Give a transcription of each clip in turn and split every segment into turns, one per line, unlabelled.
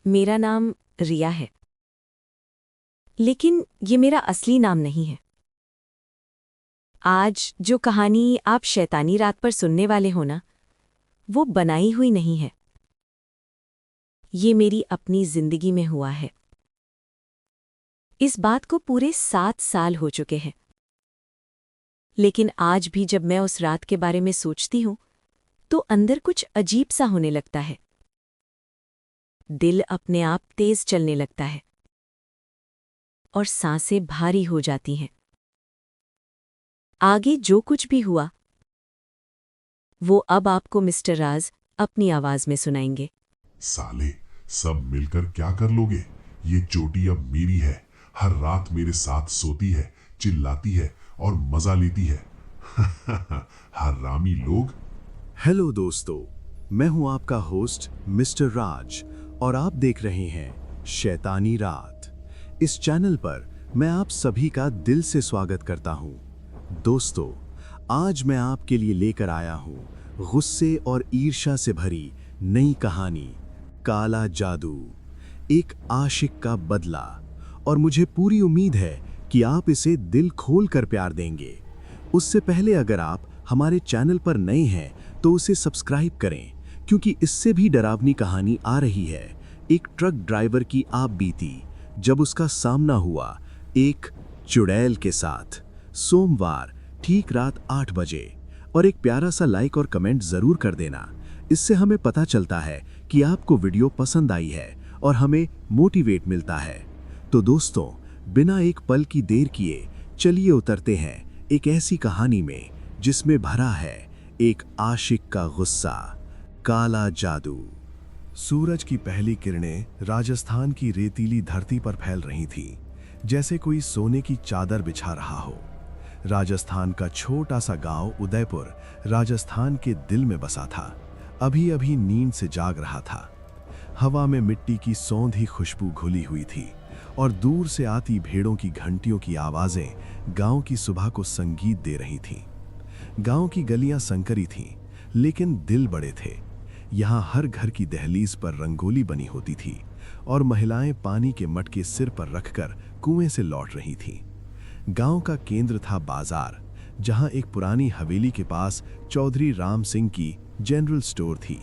मेरा नाम रिया है, लेकिन ये मेरा असली नाम नहीं है। आज जो कहानी आप शैतानी रात पर सुनने वाले हो ना, वो बनाई हुई नहीं है। ये मेरी अपनी जिंदगी में हुआ है। इस बात को पूरे 7 साल हो चुके हैं, लेकिन आज भी जब मैं उस रात के बारे में सोचती हूं तो अंदर कुछ अजीब सा होने लगता है। दिल अपने आप तेज चलने लगता है और सांसें भारी हो जाती हैं। आगे जो कुछ भी हुआ वो अब आपको मिस्टर राज अपनी आवाज में सुनाएंगे।
साले, सब मिलकर क्या कर लोगे? ये चोटी अब मेरी है। हर रात मेरे साथ सोती है, चिल्लाती है और मजा लेती है। हरामी लोग।
हेलो दोस्तों, मैं हूं आपका होस्ट मिस्टर राज और आप देख रहे हैं शैतानी रात। इस चैनल पर मैं आप सभी का दिल से स्वागत करता हूं। दोस्तों, आज मैं आपके लिए लेकर आया हूं गुस्से और ईर्ष्या से भरी नई कहानी, काला जादू, एक आशिक का बदला। और मुझे पूरी उम्मीद है कि आप इसे दिल खोल कर प्यार देंगे। उससे पहले अगर आप हमारे चैनल पर नए हैं तो उसे सब्सक्राइब करें, क्योंकि इससे भी डरावनी कहानी आ रही है। एक ट्रक ड्राइवर की आप बीती जब उसका सामना हुआ एक चुड़ैल के साथ। सोमवार ठीक रात 8 बजे। और एक प्यारा सा लाइक और कमेंट ज़रूर कर देना। इससे हमें पता चलता है कि आपको वीडियो पसंद आई है और हमें मोटिवेट मिलता है। तो दोस्तों, बिना एक पल की देर किए चलिए उतरते हैं एक ऐसी कहानी में जिसमें भरा है एक आशिक का गुस्सा, काला जादू। सूरज की पहली किरणें राजस्थान की रेतीली धरती पर फैल रही थीं, जैसे कोई सोने की चादर बिछा रहा हो। राजस्थान का छोटा सा गांव उदयपुर राजस्थान के दिल में बसा था। अभी अभी नींद से जाग रहा था। हवा में मिट्टी की सौंधी खुशबू घुली हुई थी और दूर से आती भेड़ों की घंटियों की आवाजें गांव की सुबह को संगीत दे रही थीं। गांव की गलियां संकरी थीं, लेकिन दिल बड़े थे। यहाँ हर घर की दहलीज पर रंगोली बनी होती थी और महिलाएं पानी के मटके सिर पर रखकर कुएं से लौट रही थीं। गांव का केंद्र था बाजार, जहां एक पुरानी हवेली के पास चौधरी राम सिंह की जनरल स्टोर थी।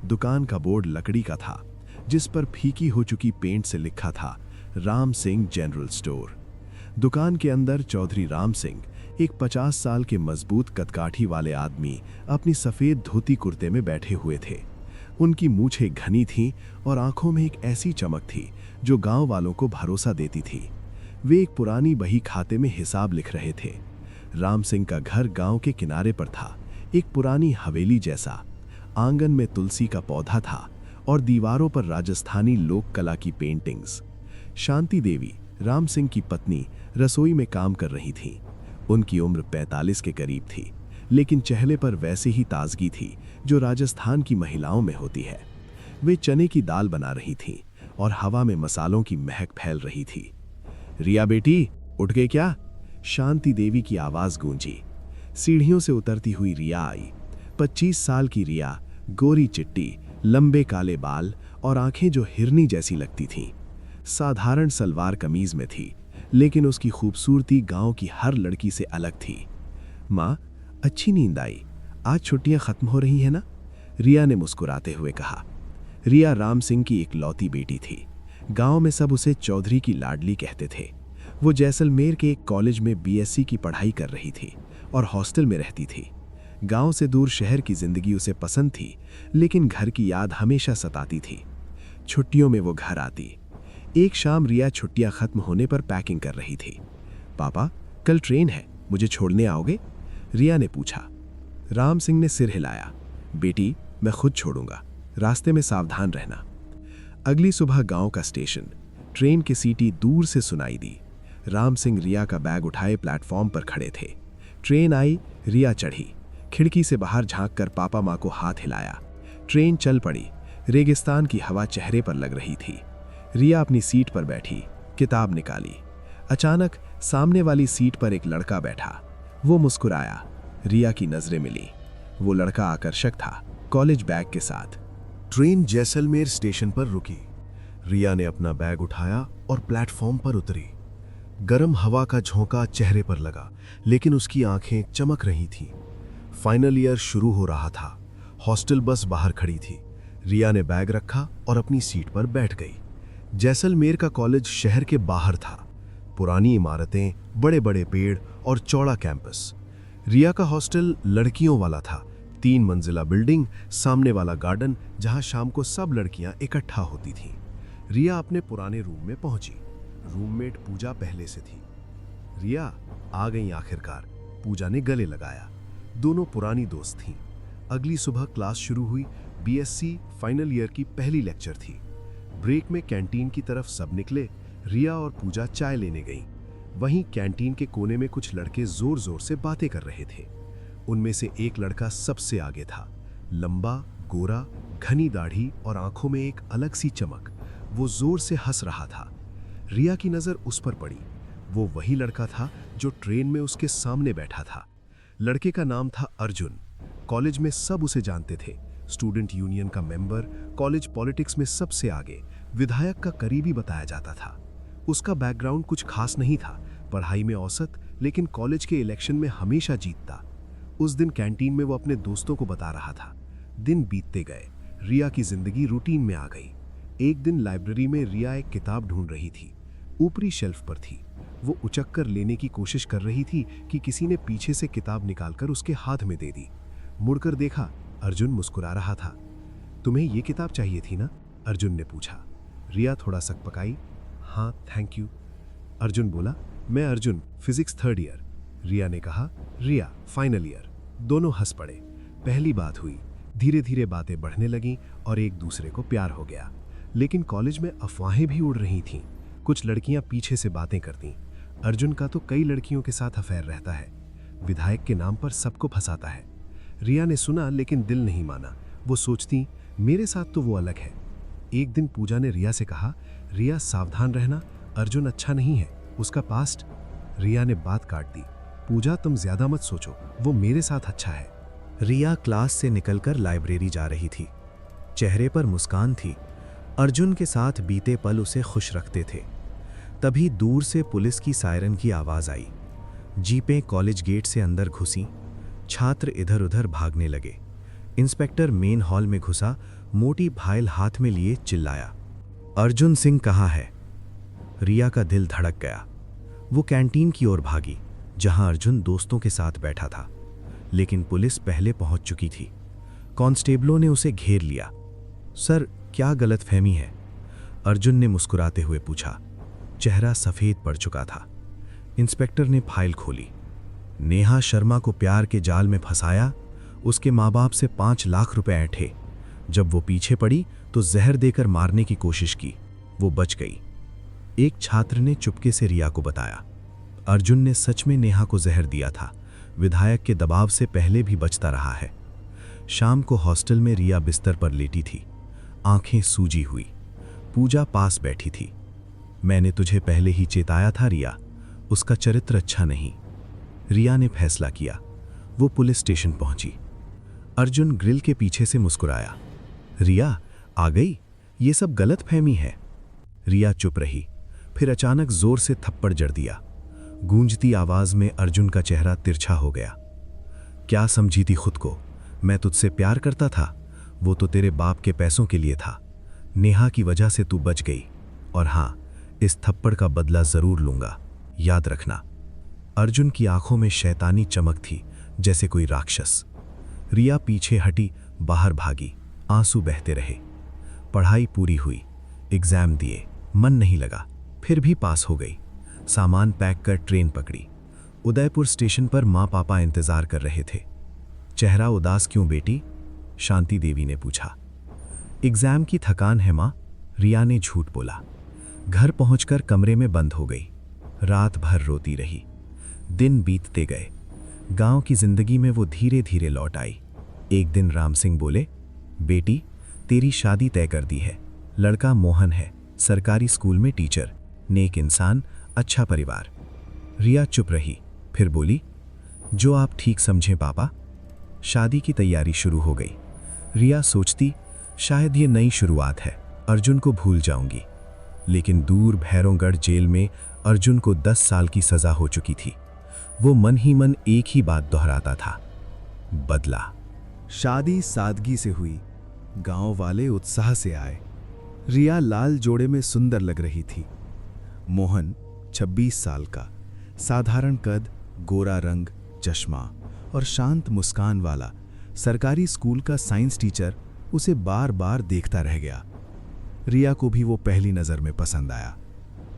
दुकान का बोर्ड लकड़ी का था, जिस पर फीकी हो चुकी पेंट से लिखा था राम सिंह जनरल स्टोर। दुकान के अंदर चौधरी राम सिंह, एक 50 साल के मजबूत कदकाठी वाले आदमी, अपनी सफेद धोती कुर्ते में बैठे हुए थे। उनकी मूछें घनी थीं और आंखों में एक ऐसी चमक थी जो गांव वालों को भरोसा देती थी। वे एक पुरानी बही खाते में हिसाब लिख रहे थे। राम सिंह का घर गांव के किनारे पर था, एक पुरानी हवेली जैसा। आंगन में तुलसी का पौधा था और दीवारों पर राजस्थानी लोक कला की पेंटिंग्स। शांति देवी, राम सिंह की पत्नी, रसोई में काम कर रही थी। उनकी उम्र 45 के करीब थी, लेकिन चेहरे पर वैसे ही ताजगी थी जो राजस्थान की महिलाओं में होती है। वे चने की दाल बना रही थीं और हवा में मसालों की महक फैल रही थी। रिया बेटी, उठ गए क्या? शांति देवी की आवाज गूंजी। सीढ़ियों से उतरती हुई रिया आई। 25 साल की रिया, गोरी चिट्टी, लंबे काले बाल और आंखें जो हिरनी जैसी लगती थीं। साधारण सलवार कमीज में थी, लेकिन उसकी खूबसूरती गांव की हर लड़की से अलग थी। माँ, अच्छी नींद आई? आज छुट्टियां खत्म हो रही हैं ना? रिया ने मुस्कुराते हुए कहा। रिया राम सिंह की इकलौती बेटी थी। गांव में सब उसे चौधरी की लाडली कहते थे। वो जैसलमेर के एक कॉलेज में बीएससी की पढ़ाई कर रही थी और हॉस्टल में रहती थी। गांव से दूर शहर की जिंदगी उसे पसंद थी, लेकिन घर की याद हमेशा सताती थी। छुट्टियों में वो घर आती। एक शाम रिया छुट्टियां खत्म होने पर पैकिंग कर रही थी। पापा, कल ट्रेन है, मुझे छोड़ने आओगे? रिया ने पूछा। राम सिंह ने सिर हिलाया। बेटी, मैं खुद छोड़ूंगा, रास्ते में सावधान रहना। अगली सुबह गांव का स्टेशन, ट्रेन की सीटी दूर से सुनाई दी। राम सिंह रिया का बैग उठाए प्लेटफॉर्म पर खड़े थे। ट्रेन आई, रिया चढ़ी। खिड़की से बाहर झांककर पापा माँ को हाथ हिलाया। ट्रेन चल पड़ी। रेगिस्तान की हवा चेहरे पर लग रही थी। रिया अपनी सीट पर बैठी, किताब निकाली। अचानक सामने वाली सीट पर एक लड़का बैठा। वो मुस्कुराया। रिया की नजरें मिली। वो लड़का आकर्षक था, कॉलेज बैग के साथ। ट्रेन जैसलमेर स्टेशन पर रुकी। रिया ने अपना बैग उठाया और प्लेटफॉर्म पर उतरी। गर्म हवा का झोंका चेहरे पर लगा, लेकिन उसकी आंखें चमक रही थीं। फाइनल ईयर शुरू हो रहा था। हॉस्टल बस बाहर खड़ी थी। रिया ने बैग रखा और अपनी सीट पर बैठ गई। जैसलमेर का कॉलेज शहर के बाहर था। पुरानी इमारतें, बड़े बड़े पेड़ और चौड़ा कैंपस। रिया का हॉस्टल लड़कियों वाला था। 3 मंजिला बिल्डिंग, सामने वाला गार्डन जहां शाम को सब लड़कियां इकट्ठा होती थीं। रिया अपने पुराने रूम में पहुंची। रूममेट पूजा पहले से थी। रिया आ गई आखिरकार, पूजा ने गले लगाया। दोनों पुरानी दोस्त थीं। अगली सुबह क्लास शुरू हुई। बीएससी फाइनल ईयर की पहली लेक्चर थी। ब्रेक में कैंटीन की तरफ सब निकले। रिया और पूजा चाय लेने गईं। वहीं कैंटीन के कोने में कुछ लड़के जोर जोर से बातें कर रहे थे। उनमें से एक लड़का सबसे आगे था। लंबा, गोरा, घनी दाढ़ी और आंखों में एक अलग सी चमक। वो जोर से हंस रहा था। रिया की नजर उस पर पड़ी। वो वही लड़का था जो ट्रेन में उसके सामने बैठा था। लड़के का नाम था अर्जुन। कॉलेज में सब उसे जानते थे। स्टूडेंट यूनियन का मेंबर, कॉलेज पॉलिटिक्स में सबसे आगे, विधायक का करीबी बताया जाता था। उसका बैकग्राउंड कुछ खास नहीं था, पढ़ाई में औसत, लेकिन कॉलेज के इलेक्शन में हमेशा जीतता। उस दिन कैंटीन में वो अपने दोस्तों को बता रहा था। दिन बीतते गए। रिया की जिंदगी रूटीन में आ गई। एक दिन लाइब्रेरी में रिया एक किताब ढूंढ रही थी। ऊपरी शेल्फ पर थी। वो उचक कर लेने की कोशिश कर रही थी कि किसी ने पीछे से किताब निकालकर उसके हाथ में दे दी। मुड़कर देखा, अर्जुन मुस्कुरा रहा था। तुम्हें ये किताब चाहिए थी ना? अर्जुन ने पूछा। रिया थोड़ा सकपकाई। हाँ, थैंक यू। अर्जुन बोला, मैं अर्जुन, फिजिक्स 3rd ईयर। रिया ने कहा, रिया फाइनल ईयर। दोनों हंस पड़े। पहली बात हुई। धीरे धीरे बातें बढ़ने लगीं और एक दूसरे को प्यार हो गया। लेकिन कॉलेज में अफवाहें भी उड़ रही थीं। कुछ लड़कियां पीछे से बातें करतीं। अर्जुन का तो कई लड़कियों के साथ अफेयर रहता है। विधायक के नाम पर सबको फंसाता है। रिया ने सुना लेकिन दिल नहीं माना। वो सोचती, मेरे साथ तो वो अलग है। एक दिन पूजा ने रिया से कहा, रिया सावधान रहना, अर्जुन अच्छा नहीं है, उसका पास्ट। रिया ने बात काट दी। पूजा तुम ज्यादा मत सोचो, वो मेरे साथ अच्छा है।
रिया क्लास से निकलकर लाइब्रेरी जा रही थी। चेहरे पर मुस्कान थी। अर्जुन के साथ बीते पल उसे खुश रखते थे। तभी दूर से पुलिस की सायरन की आवाज आई। जीपें कॉलेज गेट से अंदर घुसीं। छात्र इधर उधर भागने लगे। इंस्पेक्टर मेन हॉल में घुसा, मोटी फाइल हाथ में लिए चिल्लाया, अर्जुन सिंह कहाँ है? रिया का दिल धड़क गया। वो कैंटीन की ओर भागी जहां अर्जुन दोस्तों के साथ बैठा था, लेकिन पुलिस पहले पहुंच चुकी थी। कांस्टेबलों ने उसे घेर लिया। सर, क्या गलतफहमी है? अर्जुन ने मुस्कुराते हुए पूछा। चेहरा सफेद पड़ चुका था। इंस्पेक्टर ने फाइल खोली। नेहा शर्मा को प्यार के जाल में फंसाया, उसके माँ बाप से 5 लाख रुपए ऐंठे। जब वो पीछे पड़ी तो जहर देकर मारने की कोशिश की, वो बच गई। एक छात्र ने चुपके से रिया को बताया, अर्जुन ने सच में नेहा को जहर दिया था। विधायक के दबाव से पहले भी बचता रहा है। शाम को हॉस्टल में रिया बिस्तर पर लेटी थी, आंखें सूजी हुई। पूजा पास बैठी थी। मैंने तुझे पहले ही चेताया था रिया, उसका चरित्र अच्छा नहीं। रिया ने फैसला किया। वो पुलिस स्टेशन पहुंची। अर्जुन ग्रिल के पीछे से मुस्कुराया। रिया आ गई, ये सब गलतफहमी है। रिया चुप रही, फिर अचानक जोर से थप्पड़ जड़ दिया। गूंजती आवाज में अर्जुन का चेहरा तिरछा हो गया। क्या समझी थी खुद को? मैं तुझसे प्यार करता था, वो तो तेरे बाप के पैसों के लिए था। नेहा की वजह से तू बच गई, और हां, इस थप्पड़ का बदला जरूर लूंगा, याद रखना। अर्जुन की आंखों में शैतानी चमक थी, जैसे कोई राक्षस। रिया पीछे हटी, बाहर भागी, आंसू बहते रहे। पढ़ाई पूरी हुई, एग्जाम दिए, मन नहीं लगा, फिर भी पास हो गई। सामान पैक कर ट्रेन पकड़ी। उदयपुर स्टेशन पर माँ पापा इंतजार कर रहे थे। चेहरा उदास क्यों बेटी? शांति देवी ने पूछा। एग्जाम की थकान है माँ, रिया ने झूठ बोला। घर पहुंचकर कमरे में बंद हो गई। रात भर रोती रही। दिन बीतते गए। गांव की जिंदगी में वो धीरे धीरे लौट आई। एक दिन राम सिंह बोले, बेटी तेरी शादी तय कर दी है। लड़का मोहन है, सरकारी स्कूल में टीचर, नेक इंसान, अच्छा परिवार। रिया चुप रही, फिर बोली, जो आप ठीक समझें पापा। शादी की तैयारी शुरू हो गई। रिया सोचती, शायद ये नई शुरुआत है, अर्जुन को भूल जाऊंगी, लेकिन दूर भैरवगढ़ जेल में अर्जुन को 10 साल की सजा हो चुकी थी। वो मन ही मन एक ही बात दोहराता था, बदला। शादी सादगी से हुई, गांव वाले उत्साह से आए। रिया लाल जोड़े में सुंदर लग रही थी। मोहन 26 साल का, साधारण कद, गोरा रंग, चश्मा और शांत मुस्कान वाला सरकारी स्कूल का साइंस टीचर उसे बार बार देखता रह गया। रिया को भी वो पहली नज़र में पसंद आया।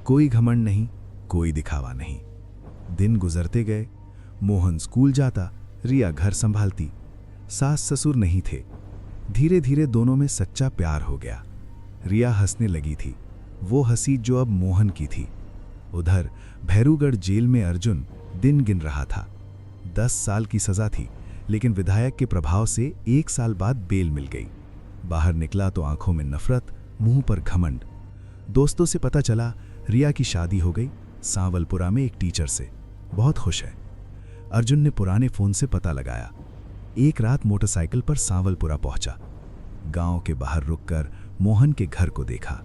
कोई घमंड नहीं, कोई दिखावा नहीं। दिन गुजरते गए। मोहन स्कूल जाता, रिया घर संभालती। सास ससुर नहीं थे। धीरे धीरे दोनों में सच्चा प्यार हो गया। रिया हंसने लगी थी, वो हंसी जो अब मोहन की थी। उधर भैरूगढ़ जेल में अर्जुन दिन गिन रहा था। 10 साल की सजा थी, लेकिन विधायक के प्रभाव से 1 साल बाद बेल मिल गई। बाहर निकला तो आंखों में नफरत, मुंह पर घमंड। दोस्तों से पता चला रिया की शादी हो गई सांवलपुरा में एक टीचर से। बहुत खुश है। अर्जुन ने पुराने फोन से पता लगाया। एक रात मोटरसाइकिल पर सांवलपुरा पहुंचा। गांव के बाहर रुककर मोहन के घर को देखा।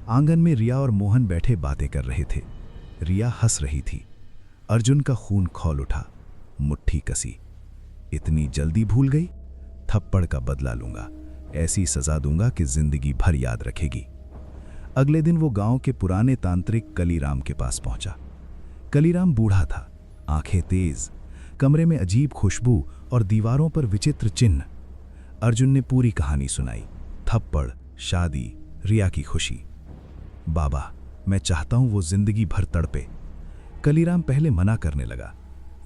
आंगन में रिया और मोहन बैठे बातें कर रहे थे। रिया हंस रही थी। अर्जुन का खून खौल उठा, मुट्ठी कसी। इतनी जल्दी भूल गई? थप्पड़ का बदला लूंगा, ऐसी सजा दूंगा कि जिंदगी भर याद रखेगी। अगले दिन वो गांव के पुराने तांत्रिक कलीराम के पास पहुंचा। कलीराम बूढ़ा था, आंखें तेज, कमरे में अजीब खुशबू और दीवारों पर विचित्र चिन्ह। अर्जुन ने पूरी कहानी सुनाई, थप्पड़, शादी, रिया की खुशी। बाबा, मैं चाहता हूं वो जिंदगी भर तड़पे। कलीराम पहले मना करने लगा,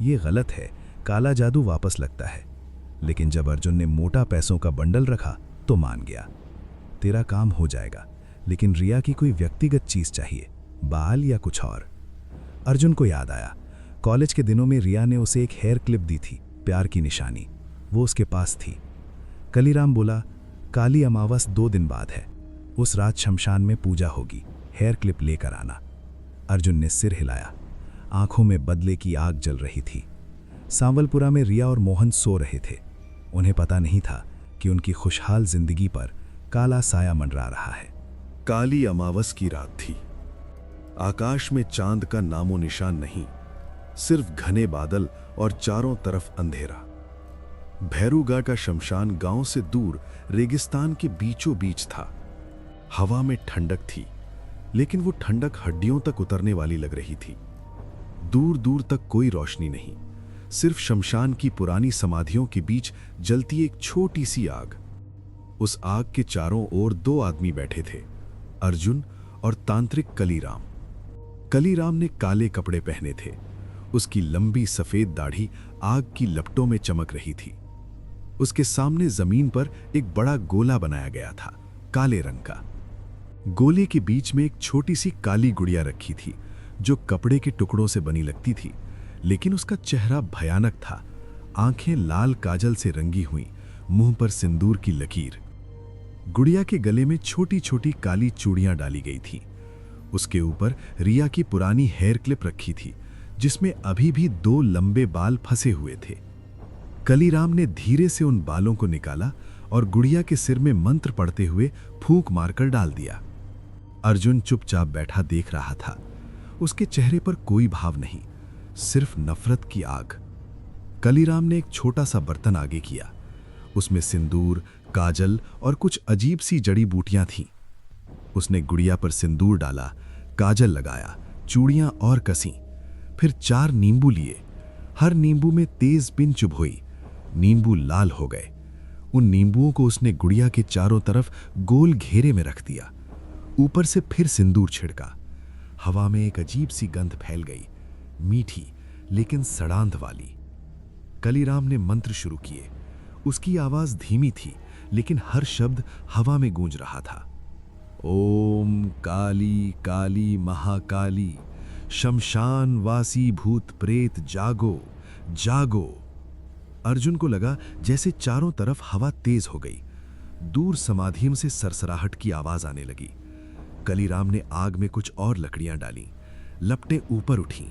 ये गलत है, काला जादू वापस लगता है। लेकिन जब अर्जुन ने मोटा पैसों का बंडल रखा तो मान गया। तेरा काम हो जाएगा, लेकिन रिया की कोई व्यक्तिगत चीज चाहिए, बाल या कुछ और। अर्जुन को याद आया, कॉलेज के दिनों में रिया ने उसे एक हेयर क्लिप दी थी, प्यार की निशानी। वो उसके पास थी। कलीराम बोला, काली अमावस 2 दिन बाद है, उस रात शमशान में पूजा होगी, हेयर क्लिप लेकर आना। अर्जुन ने सिर हिलाया। आंखों में बदले की आग जल रही थी। सांवलपुरा में रिया और मोहन सो रहे थे। उन्हें पता नहीं था कि उनकी खुशहाल जिंदगी पर काला साया मंडरा रहा है।
काली अमावस की रात थी। आकाश में चांद का नामो निशान नहीं, सिर्फ घने बादल और चारों तरफ अंधेरा। भैरूगढ़ का शमशान गांव से दूर रेगिस्तान के बीचों बीच था। हवा में ठंडक थी, लेकिन वो ठंडक हड्डियों तक उतरने वाली लग रही थी। दूर दूर तक कोई रोशनी नहीं, सिर्फ शमशान की पुरानी समाधियों के बीच जलती एक छोटी सी आग। उस आग के चारों ओर 2 आदमी बैठे थे, अर्जुन और तांत्रिक कलीराम। कलीराम ने काले कपड़े पहने थे। उसकी लंबी सफेद दाढ़ी आग की लपटों में चमक रही थी। उसके सामने जमीन पर एक बड़ा गोला बनाया गया था, काले रंग का। गोले के बीच में एक छोटी सी काली गुड़िया रखी थी, जो कपड़े के टुकड़ों से बनी लगती थी, लेकिन उसका चेहरा भयानक था। आंखें लाल काजल से रंगी हुई, मुंह पर सिंदूर की लकीर। गुड़िया के गले में छोटी छोटी काली चूड़ियां डाली गई थीं। उसके ऊपर रिया की पुरानी हेयर क्लिप रखी थी, जिसमें अभी भी 2 लंबे बाल फंसे हुए थे। कलीराम ने धीरे से उन बालों को निकाला और गुड़िया के सिर में मंत्र पढ़ते हुए फूंक मारकर डाल दिया। अर्जुन चुपचाप बैठा देख रहा था। उसके चेहरे पर कोई भाव नहीं, सिर्फ नफरत की आग। कलीराम ने एक छोटा सा बर्तन आगे किया। उसमें सिंदूर, काजल और कुछ अजीब सी जड़ी बूटियां थीं। उसने गुड़िया पर सिंदूर डाला, काजल लगाया, चूड़ियां और कसी। फिर 4 नींबू लिए। हर नींबू में तेज पिन चुभोई। नींबू लाल हो गए। उन नींबुओं को उसने गुड़िया के चारों तरफ गोल घेरे में रख दिया। ऊपर से फिर सिंदूर छिड़का। हवा में एक अजीब सी गंध फैल गई, मीठी लेकिन सड़ांध वाली। कलीराम ने मंत्र शुरू किए। उसकी आवाज धीमी थी, लेकिन हर शब्द हवा में गूंज रहा था। ओम काली काली महाकाली, शमशान वासी भूत प्रेत जागो जागो। अर्जुन को लगा जैसे चारों तरफ हवा तेज हो गई। दूर समाधियों से सरसराहट की आवाज आने लगी। कलीराम ने आग में कुछ और लकड़ियां डाली। लपटें ऊपर उठीं।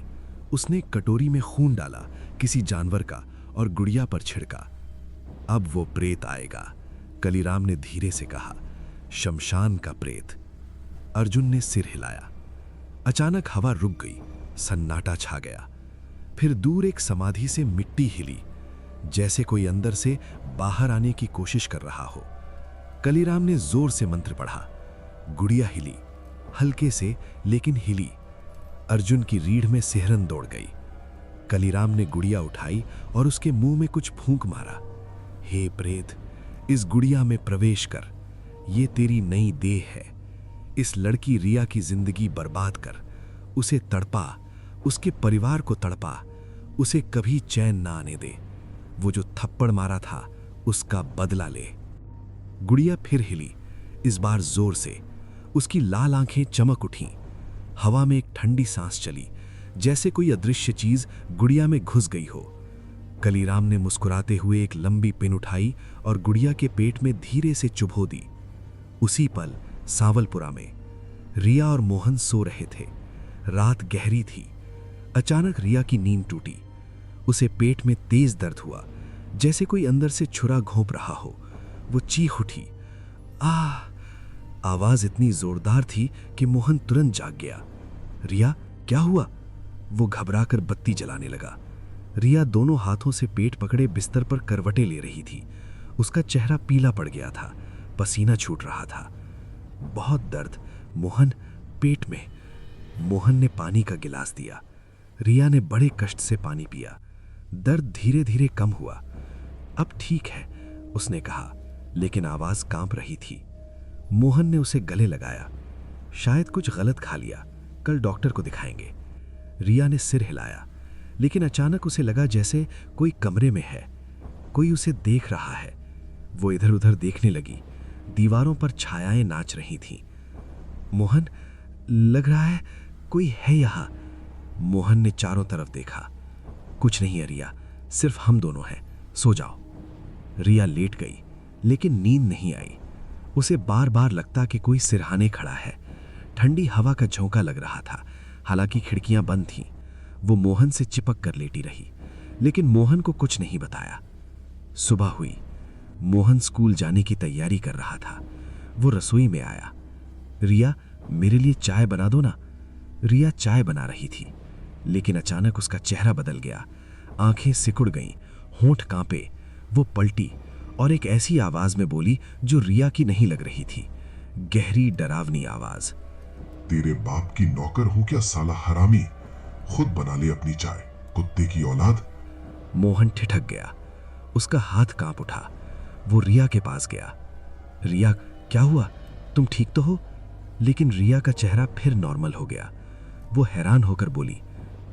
उसने एक कटोरी में खून डाला, किसी जानवर का, और गुड़िया पर छिड़का। अब वो प्रेत आएगा, कलीराम ने धीरे से कहा। शमशान का प्रेत। अर्जुन ने सिर हिलाया। अचानक हवा रुक गई, सन्नाटा छा गया। फिर दूर एक समाधि से मिट्टी हिली, जैसे कोई अंदर से बाहर आने की कोशिश कर रहा हो। कलीराम ने जोर से मंत्र पढ़ा। गुड़िया हिली, हल्के से लेकिन हिली। अर्जुन की रीढ़ में सिहरन दौड़ गई। कलीराम ने गुड़िया उठाई और उसके मुंह में कुछ फूंक मारा। हे प्रेत, इस गुड़िया में प्रवेश कर, ये तेरी नई देह है। इस लड़की रिया की जिंदगी बर्बाद कर, उसे तड़पा, उसके परिवार को तड़पा, उसे कभी चैन ना आने दे। वो जो थप्पड़ मारा था उसका बदला ले। गुड़िया फिर हिली, इस बार जोर से। उसकी लाल आंखें चमक उठीं। हवा में एक ठंडी सांस चली, जैसे कोई अदृश्य चीज गुड़िया में घुस गई हो। कलीराम ने मुस्कुराते हुए एक लंबी पिन उठाई और गुड़िया के पेट में धीरे से चुभो दी। उसी पल सांवलपुरा में रिया और मोहन सो रहे थे। रात गहरी थी। अचानक रिया की नींद टूटी। उसे पेट में तेज दर्द हुआ, जैसे कोई अंदर से छुरा घोंप रहा हो। वो चीख उठी, आह! आवाज इतनी जोरदार थी कि मोहन तुरंत जाग गया। रिया, क्या हुआ? वो घबराकर बत्ती जलाने लगा। रिया दोनों हाथों से पेट पकड़े बिस्तर पर करवटें ले रही थी। उसका चेहरा पीला पड़ गया था, पसीना छूट रहा था। बहुत दर्द मोहन, पेट में। मोहन ने पानी का गिलास दिया। रिया ने बड़े कष्ट से पानी पिया। दर्द धीरे धीरे कम हुआ। अब ठीक है, उसने कहा, लेकिन आवाज कांप रही थी। मोहन ने उसे गले लगाया। शायद कुछ गलत खा लिया, कल डॉक्टर को दिखाएंगे। रिया ने सिर हिलाया, लेकिन अचानक उसे लगा जैसे कोई कमरे में है, कोई उसे देख रहा है। वो इधर उधर देखने लगी। दीवारों पर छायाएं नाच रही थीं। मोहन, लग रहा है कोई है यहां। मोहन ने चारों तरफ देखा। कुछ नहीं है रिया, सिर्फ हम दोनों हैं, सो जाओ। रिया लेट गई, लेकिन नींद नहीं आई। उसे बार बार लगता कि कोई सिरहाने खड़ा है। ठंडी हवा का झोंका लग रहा था, हालांकि खिड़कियां बंद थीं। वो मोहन से चिपक कर लेटी रही, लेकिन मोहन को कुछ नहीं बताया। सुबह हुई। मोहन स्कूल जाने की तैयारी कर रहा था। वो रसोई में आया। रिया, मेरे लिए चाय बना दो ना। रिया चाय बना रही थी, लेकिन अचानक उसका चेहरा बदल गया। आंखें सिकुड़ गईं, होंठ कांपे। वो पलटी और एक ऐसी आवाज में बोली जो रिया की नहीं लग रही थी। गहरी डरावनी आवाज,
तेरे बाप की नौकर हूं क्या साला हरामी? खुद बना ले अपनी चाय, कुत्ते की औलाद।
मोहन ठिठक गया। उसका हाथ कांप उठा। वो रिया के पास गया। रिया, क्या हुआ? तुम ठीक तो हो? लेकिन रिया का चेहरा फिर नॉर्मल हो गया। वो हैरान होकर बोली,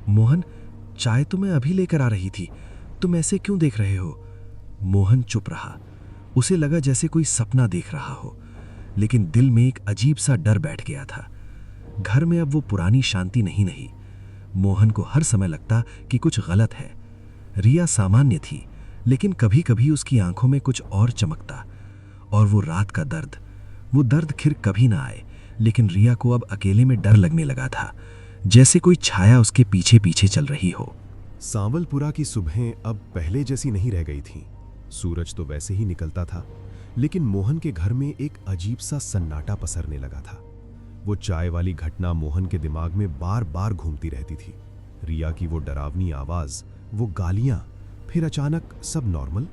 मोहन, चाय तो मैं अभी लेकर आ रही थी, तुम ऐसे क्यों देख रहे हो? मोहन चुप रहा। उसे लगा जैसे कोई सपना देख रहा हो, लेकिन दिल में एक अजीब सा डर बैठ गया था। घर में अब वो पुरानी शांति नहीं रही। मोहन को हर समय लगता कि कुछ गलत है। रिया सामान्य थी, लेकिन कभी कभी उसकी आंखों में कुछ और चमकता। और वो रात का दर्द, वो दर्द फिर कभी ना आए, लेकिन रिया को अब अकेले में डर लगने लगा था, जैसे कोई छाया उसके पीछे पीछे चल रही हो।
सांवलपुरा की सुबहें अब पहले जैसी नहीं रह गई थीं। सूरज तो वैसे ही निकलता था, लेकिन मोहन के घर में एक अजीब सा सन्नाटा पसरने लगा था। वो चाय वाली घटना मोहन के दिमाग में बार बार घूमती रहती थी। रिया की वो डरावनी आवाज, वो गालियां, फिर अचानक सब नॉर्मल।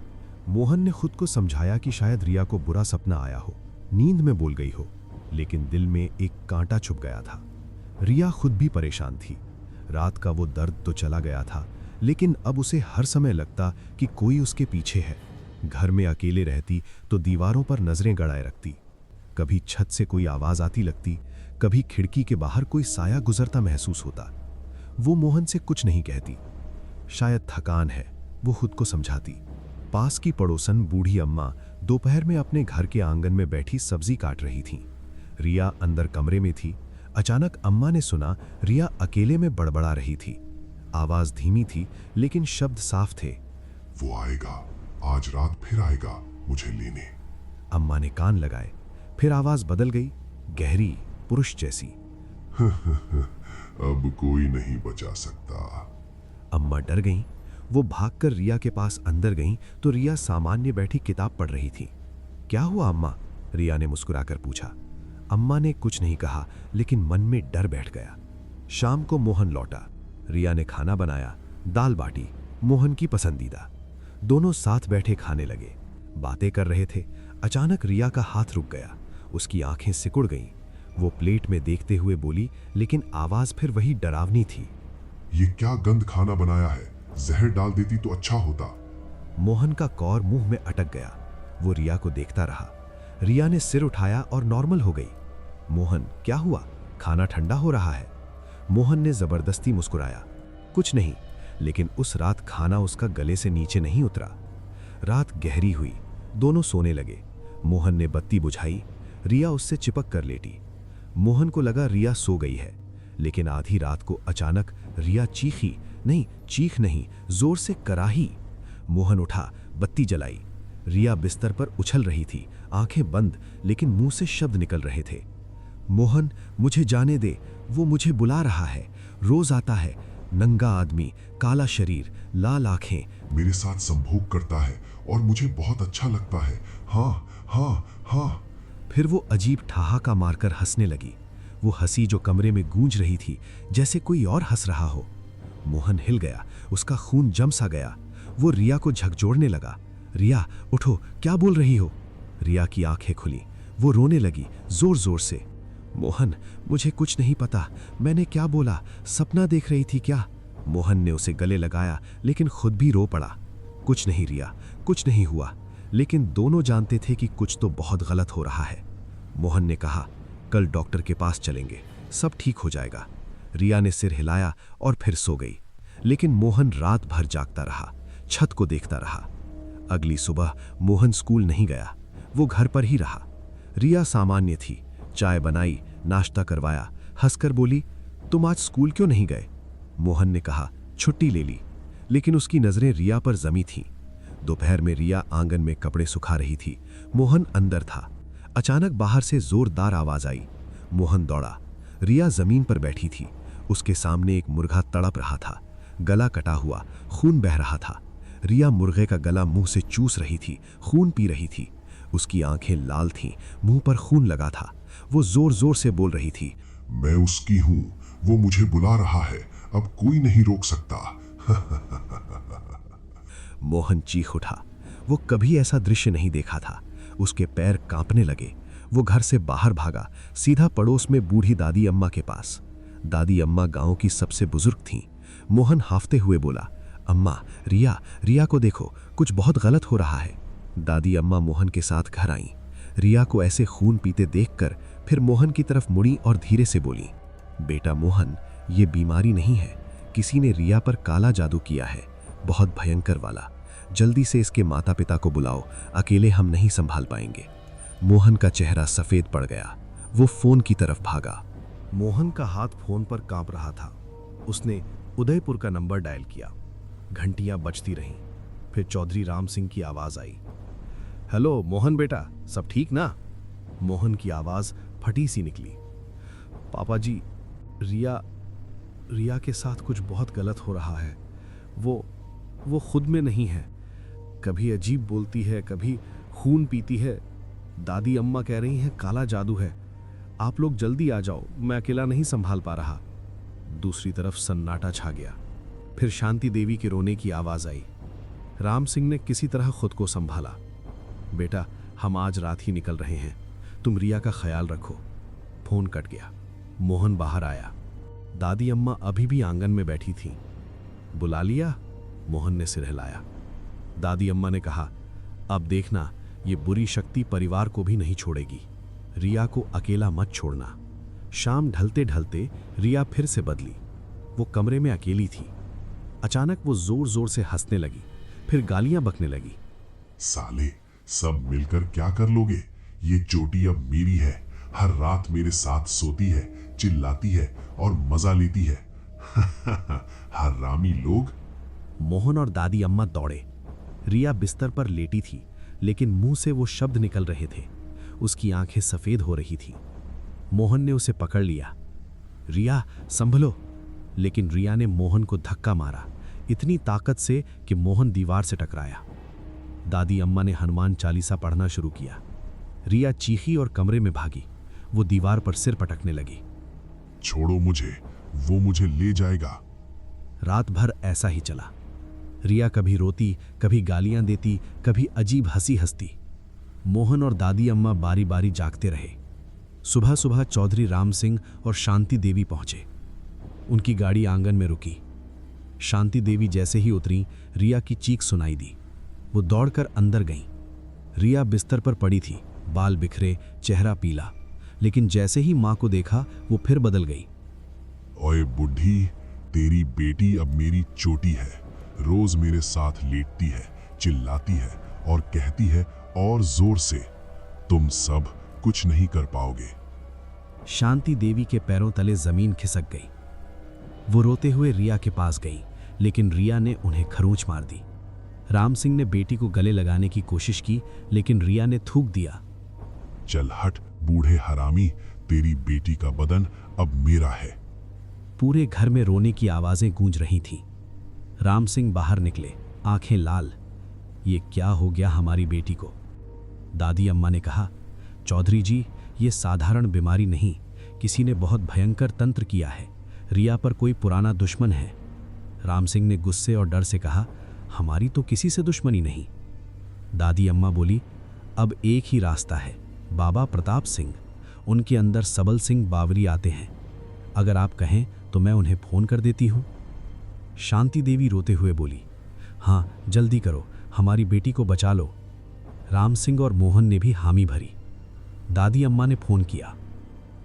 मोहन ने खुद को समझाया कि शायद रिया को बुरा सपना आया हो, नींद में बोल गई हो, लेकिन दिल में एक कांटा छुप गया था। रिया खुद भी परेशान थी। रात का वो दर्द तो चला गया था, लेकिन अब उसे हर समय लगता कि कोई उसके पीछे है। घर में अकेले रहती तो दीवारों पर नजरें गड़ाए रखती। कभी छत से कोई आवाज आती लगती, कभी खिड़की के बाहर कोई साया गुजरता महसूस होता। वो मोहन से कुछ नहीं कहती। शायद थकान है, वो खुद को समझाती। पास की पड़ोसन बूढ़ी अम्मा दोपहर में अपने घर के आंगन में बैठी सब्जी काट रही थीं। रिया अंदर कमरे में थी। अचानक अम्मा ने सुना रिया अकेले में बड़बड़ा रही थी। आवाज धीमी थी, लेकिन शब्द साफ थे।
वो आएगा, आज रात फिर आएगा मुझे लेने।
अम्मा ने कान लगाए। फिर आवाज बदल गई, गहरी, पुरुष जैसी।
अब कोई नहीं बचा सकता।
अम्मा डर गईं। वो भागकर रिया के पास अंदर गईं तो रिया सामान्य बैठी किताब पढ़ रही थी। क्या हुआ अम्मा? रिया ने मुस्कुराकर पूछा।
अम्मा ने कुछ नहीं कहा, लेकिन मन में डर बैठ गया। शाम को मोहन लौटा। रिया ने खाना बनाया, दाल बाटी, मोहन की पसंदीदा। दोनों साथ बैठे खाने लगे, बातें कर रहे थे। अचानक रिया का हाथ रुक गया, उसकी आंखें सिकुड़ गईं। वो प्लेट में देखते हुए बोली, लेकिन आवाज फिर वही डरावनी थी।
ये क्या गंद खाना बनाया है, जहर डाल देती तो अच्छा होता।
मोहन का कौर मुंह में अटक गया। वो रिया को देखता रहा। रिया ने सिर उठाया और नॉर्मल हो गई। मोहन, क्या हुआ? खाना ठंडा हो रहा है। मोहन ने जबरदस्ती मुस्कुराया, कुछ नहीं। लेकिन उस रात खाना उसका गले से नीचे नहीं उतरा। रात गहरी हुई, दोनों सोने लगे। मोहन ने बत्ती बुझाई, रिया उससे चिपक कर लेटी। मोहन को लगा रिया सो गई है, लेकिन आधी रात को अचानक रिया चीख नहीं, जोर से कराही। मोहन उठा, बत्ती जलाई। रिया बिस्तर पर उछल रही थी, आंखें बंद, लेकिन मुंह से शब्द निकल रहे थे। मोहन, मुझे जाने दे, वो मुझे बुला रहा है, रोज आता है, नंगा आदमी, काला शरीर, लाल आंखें।
मेरे साथ संभोग करता है और मुझे बहुत अच्छा लगता है। हाँ हाँ हाँ।
फिर वो अजीब ठहाका मारकर हंसने लगी। वो हंसी जो कमरे में गूंज रही थी, जैसे कोई और हंस रहा हो। मोहन हिल गया, उसका खून जम सा गया। वो रिया को झकझोरने लगा। रिया, उठो, क्या बोल रही हो? रिया की आंखें खुली, वो रोने लगी जोर जोर से। मोहन, मुझे कुछ नहीं पता, मैंने क्या बोला, सपना देख रही थी क्या? मोहन ने उसे गले लगाया, लेकिन खुद भी रो पड़ा। कुछ नहीं रिया, कुछ नहीं हुआ। लेकिन दोनों जानते थे कि कुछ तो बहुत गलत हो रहा है। मोहन ने कहा, कल डॉक्टर के पास चलेंगे, सब ठीक हो जाएगा। रिया ने सिर हिलाया और फिर सो गई। लेकिन मोहन रात भर जागता रहा, छत को देखता रहा। अगली सुबह मोहन स्कूल नहीं गया, वो घर पर ही रहा। रिया सामान्य थी, चाय बनाई, नाश्ता करवाया, हंसकर बोली, तुम आज स्कूल क्यों नहीं गए? मोहन ने कहा, छुट्टी ले ली। लेकिन उसकी नजरें रिया पर जमी थीं। दोपहर में रिया आंगन में कपड़े सुखा रही थी, मोहन अंदर था। अचानक बाहर से जोरदार आवाज आई। मोहन दौड़ा। रिया जमीन पर बैठी थी, उसके सामने एक मुर्गा तड़प रहा था, गला कटा हुआ, खून बह रहा था। रिया मुर्गे का गला मुंह से चूस रही थी, खून पी रही थी। उसकी आंखें लाल थीं, मुंह पर खून लगा था। वो जोर जोर से बोल रही थी,
मैं उसकी हूं, वो मुझे बुला रहा है, अब कोई नहीं रोक सकता।
मोहन चीख उठा। वो कभी ऐसा दृश्य नहीं देखा था। उसके पैर कांपने लगे। वो घर से बाहर भागा, सीधा पड़ोस में बूढ़ी दादी अम्मा के पास। दादी अम्मा गांव की सबसे बुजुर्ग थीं। मोहन हाफते हुए बोला, अम्मा, रिया को देखो, कुछ बहुत गलत हो रहा है। दादी अम्मा मोहन के साथ घर आईं। रिया को ऐसे खून पीते देखकर फिर मोहन की तरफ मुड़ी और धीरे से बोली, बेटा मोहन, ये बीमारी नहीं है, किसी ने रिया पर काला जादू किया है, बहुत भयंकर वाला। जल्दी से इसके माता पिता को बुलाओ, अकेले हम नहीं संभाल पाएंगे। मोहन का चेहरा सफेद पड़ गया। वो फोन की तरफ भागा। मोहन का हाथ फोन पर कांप रहा था। उसने उदयपुर का नंबर डायल किया। घंटियां बजती रहीं। फिर चौधरी राम सिंह की आवाज आई, हेलो मोहन बेटा, सब ठीक ना? मोहन की आवाज फटी सी निकली, पापा जी, रिया के साथ कुछ बहुत गलत हो रहा है। वो खुद में नहीं है, कभी अजीब बोलती है, कभी खून पीती है। दादी अम्मा कह रही हैं काला जादू है। आप लोग जल्दी आ जाओ, मैं अकेला नहीं संभाल पा रहा। दूसरी तरफ सन्नाटा छा गया। फिर शांति देवी के रोने की आवाज आई। राम सिंह ने किसी तरह खुद को संभाला, बेटा हम आज रात ही निकल रहे हैं, तुम रिया का ख्याल रखो। फोन कट गया। मोहन बाहर आया। दादी अम्मा अभी भी आंगन में बैठी थीं। बुला लिया? मोहन ने सिर हिलाया। दादी अम्मा ने कहा, अब देखना, ये बुरी शक्ति परिवार को भी नहीं छोड़ेगी। रिया को अकेला मत छोड़ना। शाम ढलते ढलते रिया फिर से बदली। वो कमरे में अकेली थी। अचानक वो जोर जोर से हंसने लगी, फिर गालियां बकने लगी।
साले, सब मिलकर क्या कर लोगे? ये चोटी अब मेरी है, हर रात मेरे साथ सोती है, चिल्लाती है और मजा लेती है। हरामी लोग।
मोहन और दादी अम्मा दौड़े। रिया बिस्तर पर लेटी थी, लेकिन मुंह से वो शब्द निकल रहे थे। उसकी आंखें सफेद हो रही थी। मोहन ने उसे पकड़ लिया। रिया, संभलो। लेकिन रिया ने मोहन को धक्का मारा, इतनी ताकत से कि मोहन दीवार से टकराया। दादी अम्मा ने हनुमान चालीसा पढ़ना शुरू किया। रिया चीखी और कमरे में भागी।
वो दीवार पर सिर पटकने लगी।
छोड़ो मुझे, वो मुझे ले जाएगा।
रात भर ऐसा ही चला। रिया कभी रोती, कभी गालियां देती, कभी अजीब हंसी हंसती। मोहन और दादी अम्मा बारी बारी जागते रहे। सुबह सुबह चौधरी राम सिंह और शांति देवी पहुंचे। उनकी गाड़ी आंगन में रुकी। शांति देवी जैसे ही उतरी, रिया की चीख सुनाई दी। वो दौड़कर अंदर गईं। रिया बिस्तर पर पड़ी थी, बाल बिखरे, चेहरा पीला। लेकिन जैसे ही मां को देखा, वो फिर बदल गई।
ओए बुढ़ी, तेरी बेटी अब मेरी चोटी है। रोज मेरे साथ लेटती है, चिल्लाती है और कहती है और जोर से, तुम सब कुछ नहीं कर पाओगे।
शांति देवी के पैरों तले जमीन खिसक गई। वो रोते हुए रिया के पास गई, लेकिन रिया ने उन्हें खरोंच मार दी। राम सिंह ने बेटी को गले लगाने की कोशिश की, लेकिन रिया ने थूक दिया।
चल हट बूढ़े हरामी, तेरी बेटी का बदन अब मेरा है।
पूरे घर में रोने की आवाजें गूंज रही थीं। राम सिंह बाहर निकले, आंखें लाल। ये क्या हो गया हमारी बेटी को? दादी अम्मा ने कहा, चौधरी जी, ये साधारण बीमारी नहीं, किसी ने बहुत भयंकर तंत्र किया है। रिया पर कोई पुराना दुश्मन है। राम सिंह ने गुस्से और डर से कहा, हमारी तो किसी से दुश्मनी नहीं। दादी अम्मा बोली, अब एक ही रास्ता है, बाबा प्रताप सिंह। उनके अंदर सबल सिंह बावरी आते हैं। अगर आप कहें तो मैं उन्हें फोन कर देती हूं। शांति देवी रोते हुए बोली, हाँ जल्दी करो, हमारी बेटी को बचा लो। राम सिंह और मोहन ने भी हामी भरी। दादी अम्मा ने फोन किया,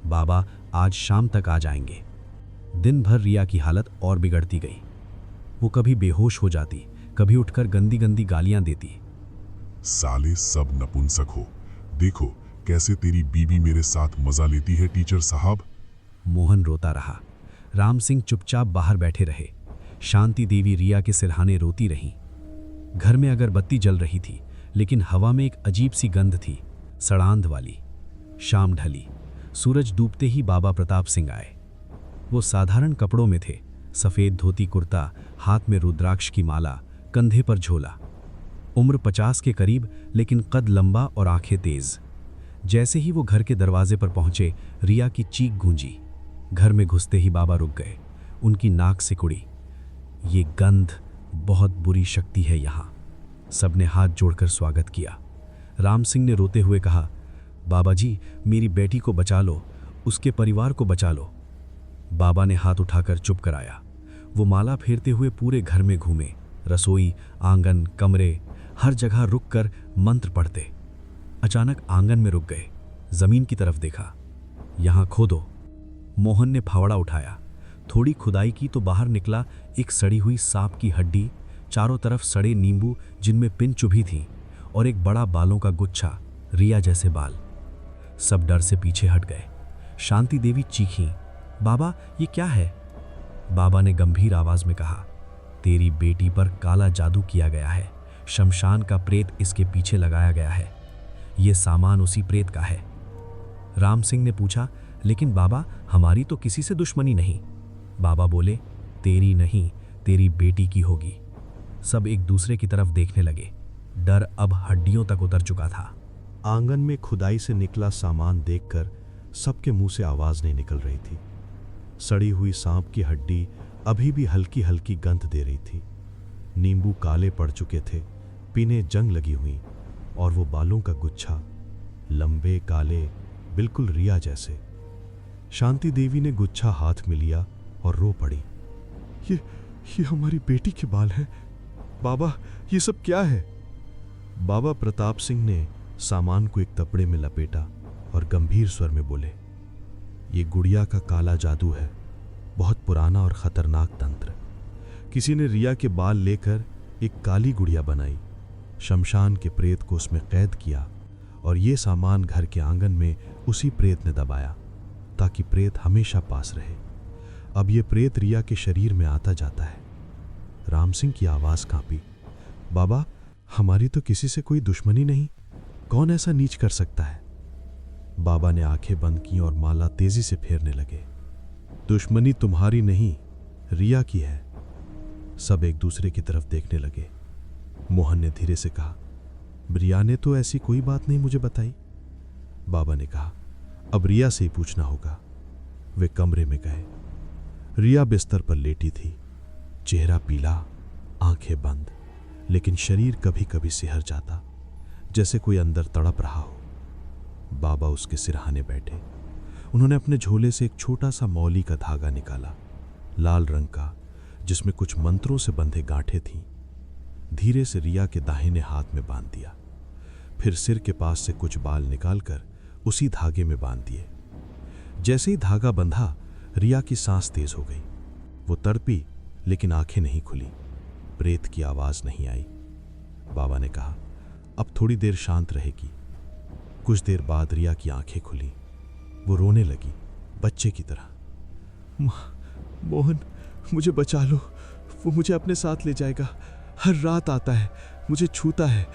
बाबा आज शाम तक आ जाएंगे। दिन भर रिया की हालत और बिगड़ती गई। वो कभी बेहोश हो जाती, कभी उठकर गंदी गंदी गालियां देती।
साले सब नपुंसक हो, देखो कैसे तेरी बीबी मेरे साथ मजा लेती है टीचर साहब।
मोहन रोता रहा। राम सिंह चुपचाप बाहर बैठे रहे। शांति देवी रिया के सिरहाने रोती रहीं। घर में अगरबत्ती जल रही थी, लेकिन हवा में एक अजीब सी गंध थी, सड़ांध वाली। शाम ढली। सूरज डूबते ही बाबा प्रताप सिंह आए। वो साधारण कपड़ों में थे, सफेद धोती कुर्ता, हाथ में रुद्राक्ष की माला, कंधे पर झोला। उम्र 50 के करीब, लेकिन कद लंबा और आंखें तेज। जैसे ही वो घर के दरवाजे पर पहुंचे, रिया की चीख गूंजी। घर में घुसते ही बाबा रुक गए। उनकी नाक सिकुड़ी। ये गंध, बहुत बुरी शक्ति है यहाँ। सबने हाथ जोड़कर स्वागत किया। राम सिंह ने रोते हुए कहा, बाबा जी, मेरी बेटी को बचा लो, उसके परिवार को बचा लो। बाबा ने हाथ उठाकर चुप कराया। वो माला फेरते हुए पूरे घर में घूमे, रसोई, आंगन, कमरे, हर जगह रुककर मंत्र पढ़ते। अचानक आंगन में रुक गए, जमीन की तरफ देखा। यहां खोदो। मोहन ने फावड़ा उठाया। थोड़ी खुदाई की तो बाहर निकला एक सड़ी हुई सांप की हड्डी, चारों तरफ सड़े नींबू जिनमें पिन चुभी थी, और एक बड़ा बालों का गुच्छा, रिया जैसे बाल। सब डर से पीछे हट गए। शांति देवी चीखीं, बाबा ये क्या है? बाबा ने गंभीर आवाज में कहा, तेरी बेटी पर काला जादू किया गया है। शमशान का प्रेत इसके पीछे लगाया गया है। ये सामान उसी प्रेत का है। राम सिंह ने पूछा, लेकिन बाबा हमारी तो किसी से दुश्मनी नहीं। बाबा बोले, तेरी नहीं, तेरी बेटी की होगी। सब एक दूसरे की तरफ देखने लगे। डर अब हड्डियों तक उतर चुका था।
आंगन में खुदाई से निकला सामान देखकर सबके मुंह से आवाज नहीं निकल रही थी। सड़ी हुई सांप की हड्डी अभी भी हल्की हल्की गंध दे रही थी। नींबू काले पड़ चुके थे, पीने जंग लगी हुई, और वो बालों का गुच्छा, लंबे काले, बिल्कुल रिया जैसे। शांति देवी ने गुच्छा हाथ में लिया और रो पड़ी, ये हमारी बेटी के बाल हैं। बाबा ये सब क्या है? बाबा प्रताप सिंह ने सामान को एक तपड़े में लपेटा और गंभीर स्वर में बोले, ये गुड़िया का काला जादू है, बहुत पुराना और खतरनाक तंत्र। किसी ने रिया के बाल लेकर एक काली गुड़िया बनाई, शमशान के प्रेत को उसमें कैद किया, और ये सामान घर के आंगन में उसी प्रेत ने दबाया ताकि प्रेत हमेशा पास रहे। अब ये प्रेत रिया के शरीर में आता जाता है। राम सिंह की आवाज कांपी, बाबा हमारी तो किसी से कोई दुश्मनी नहीं, कौन ऐसा नीच कर सकता है? बाबा ने आंखें बंद की और माला तेजी से फेरने लगे। दुश्मनी तुम्हारी नहीं, रिया की है। सब एक दूसरे की तरफ देखने लगे। मोहन ने धीरे से कहा, रिया ने तो ऐसी कोई बात नहीं मुझे बताई। बाबा ने कहा,
अब रिया से ही पूछना होगा। वे कमरे में गए। रिया बिस्तर पर लेटी थी, चेहरा पीला, आंखें बंद, लेकिन शरीर कभी कभी सिहर जाता, जैसे कोई अंदर तड़प रहा हो। बाबा उसके सिरहाने बैठे। उन्होंने अपने झोले से एक छोटा सा मौली का धागा निकाला, लाल रंग का, जिसमें कुछ मंत्रों से बंधे गांठें थीं। धीरे से रिया के दाहिने हाथ में बांध दिया। फिर सिर के पास से कुछ बाल निकालकर उसी धागे में बांध दिए। जैसे ही धागा बंधा, रिया की सांस तेज हो गई। वो तड़पी, लेकिन आंखें नहीं खुली। प्रेत की आवाज नहीं आई। बाबा ने कहा, अब थोड़ी देर शांत रहेगी। कुछ देर बाद रिया की आंखें खुली। वो रोने लगी, बच्चे की तरह। मोहन, मुझे बचा लो, वो मुझे अपने साथ ले जाएगा। हर रात आता है, मुझे छूता है,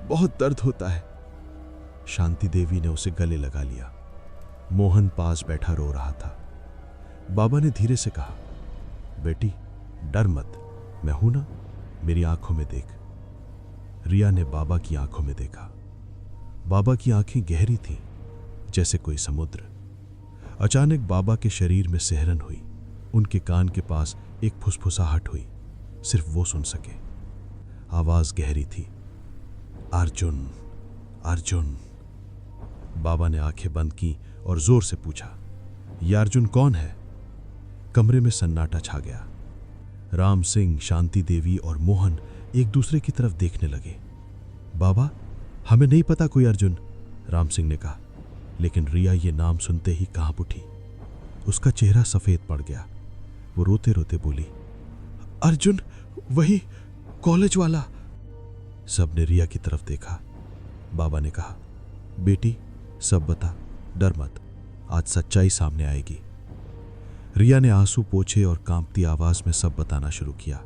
बहुत दर्द होता है। शांति देवी ने उसे गले लगा लिया। मोहन पास बैठा रो रहा था। बाबा ने धीरे से कहा, बेटी डर मत, मैं हूं ना, मेरी आंखों में देख। रिया ने बाबा की आंखों में देखा। बाबा की आंखें गहरी थीं, जैसे कोई समुद्र। अचानक बाबा के शरीर में सिहरन हुई। उनके कान के पास एक फुसफुसाहट हुई, सिर्फ वो सुन सके। आवाज गहरी थी, अर्जुन, अर्जुन। बाबा ने आंखें बंद की और जोर से पूछा, यह अर्जुन कौन है? कमरे में सन्नाटा छा गया। राम सिंह, शांति देवी और मोहन एक दूसरे की तरफ देखने लगे। बाबा, हमें नहीं पता कोई अर्जुन, राम सिंह ने कहा। लेकिन रिया ये नाम सुनते ही कांप उठी। उसका चेहरा सफेद पड़ गया। वो रोते रोते बोली, अर्जुन, वही कॉलेज वाला। सबने रिया की तरफ देखा। बाबा ने कहा, बेटी सब बता, डर मत, आज सच्चाई सामने आएगी। रिया ने आंसू पोंछे और कांपती आवाज में सब बताना शुरू किया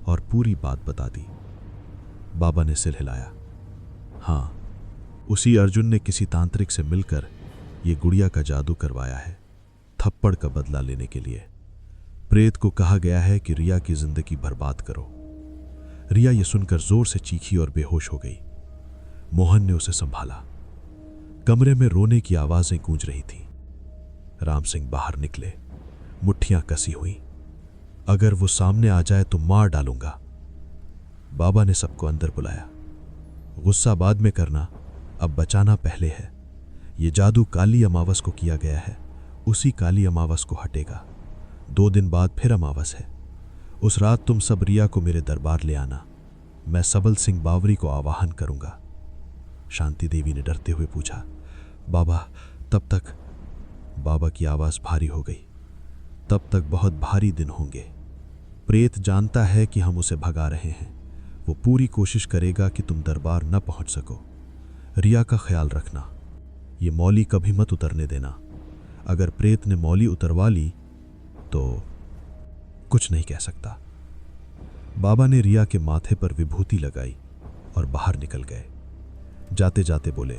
और पूरी बात बता दी। बाबा ने सिर हिलाया। हाँ, उसी अर्जुन ने किसी तांत्रिक से मिलकर ये गुड़िया का जादू करवाया है, थप्पड़ का बदला लेने के लिए। प्रेत को कहा गया है कि रिया की जिंदगी बर्बाद करो। रिया ये सुनकर जोर से चीखी और बेहोश हो गई। मोहन ने उसे संभाला। कमरे में रोने की आवाजें गूंज रही थीं। राम सिंह बाहर निकले, मुट्ठियां कसी हुई। अगर वो सामने आ जाए तो मार डालूंगा। बाबा ने सबको अंदर बुलाया। गुस्सा बाद में करना, अब बचाना पहले है। ये जादू काली अमावस को किया गया है, उसी काली अमावस को हटेगा। 2 दिन बाद फिर अमावस है। उस रात तुम सब रिया को मेरे दरबार ले आना। मैं सबल सिंह बावरी को आवाहन करूंगा। शांति देवी ने डरते हुए पूछा, बाबा तब तक? बाबा की आवाज भारी हो गई। तब तक बहुत भारी दिन होंगे। प्रेत जानता है कि हम उसे भगा रहे हैं। वो पूरी कोशिश करेगा कि तुम दरबार न पहुंच सको। रिया का ख्याल रखना। ये मौली कभी मत उतरने देना। अगर प्रेत ने मौली उतरवा ली तो कुछ नहीं कह सकता। बाबा ने रिया के माथे पर विभूति लगाई और बाहर निकल गए। जाते जाते बोले,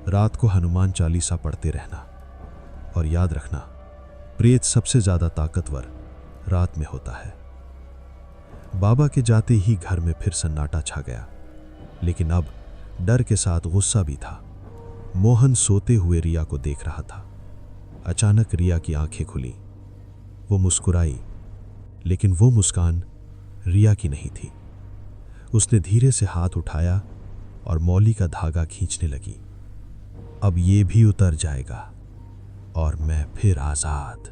रात को हनुमान चालीसा पढ़ते रहना और याद रखना, प्रेत सबसे ज्यादा ताकतवर रात में होता है। बाबा के जाते ही घर में फिर सन्नाटा छा गया, लेकिन अब डर के साथ गुस्सा भी था। मोहन सोते हुए रिया को देख रहा था। अचानक रिया की आंखें खुली। वो मुस्कुराई, लेकिन वो मुस्कान रिया की नहीं थी। उसने धीरे से हाथ उठाया और मौली का धागा खींचने लगी। अब ये भी उतर जाएगा और मैं फिर आजाद।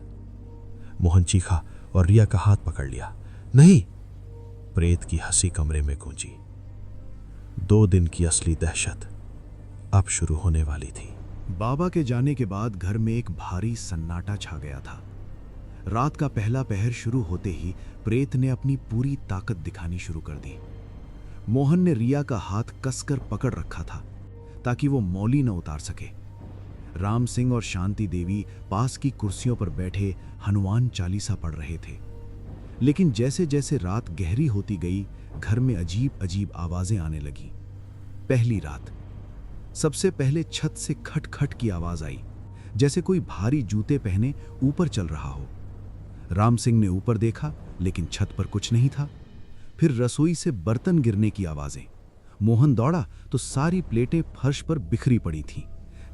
मोहन चीखा और रिया का हाथ पकड़ लिया। नहीं! प्रेत की हंसी कमरे में गूंजी। 2 दिन की असली दहशत अब शुरू होने वाली थी।
बाबा के जाने के बाद घर में एक भारी सन्नाटा छा गया था। रात का पहला पहर शुरू होते ही प्रेत ने अपनी पूरी ताकत दिखानी शुरू कर दी। मोहन ने रिया का हाथ कसकर पकड़ रखा था ताकि वो मौली न उतार सके। राम सिंह और शांति देवी पास की कुर्सियों पर बैठे हनुमान चालीसा पढ़ रहे थे। लेकिन जैसे जैसे रात गहरी होती गई, घर में अजीब अजीब आवाजें आने लगीं। पहली रात सबसे पहले छत से खट खट की आवाज आई, जैसे कोई भारी जूते पहने ऊपर चल रहा हो। राम सिंह ने ऊपर देखा, लेकिन छत पर कुछ नहीं था। फिर रसोई से बर्तन गिरने की आवाजें। मोहन दौड़ा तो सारी प्लेटें फर्श पर बिखरी पड़ी थीं।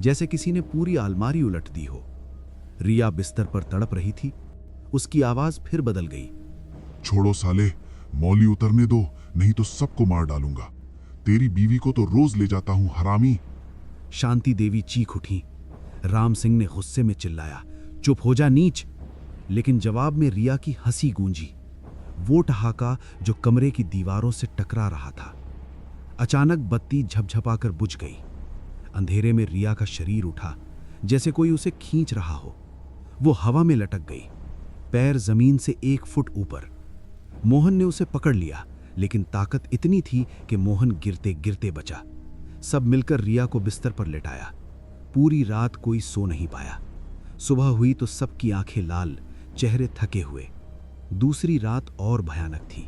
जैसे किसी ने पूरी अलमारी उलट दी हो। रिया बिस्तर पर तड़प रही थी। उसकी आवाज फिर बदल गई।
छोड़ो साले, मौली उतरने दो, नहीं तो सबको मार डालूंगा। तेरी बीवी को तो रोज ले जाता हूं, हरामी।
शांति देवी चीख उठी। राम सिंह ने गुस्से में चिल्लाया, चुप हो जा नीच। लेकिन जवाब में रिया की हंसी गूंजी, वो ठहाका जो कमरे की दीवारों से टकरा रहा था। अचानक बत्ती झपझपाकर बुझ गई। अंधेरे में रिया का शरीर उठा, जैसे कोई उसे खींच रहा हो। वो हवा में लटक गई, पैर जमीन से 1 फुट ऊपर। मोहन ने उसे पकड़ लिया, लेकिन ताकत इतनी थी कि मोहन गिरते गिरते बचा। सब मिलकर रिया को बिस्तर पर लेटाया। पूरी रात कोई सो नहीं पाया। सुबह हुई तो सबकी आंखें लाल, चेहरे थके हुए। दूसरी रात और भयानक थी।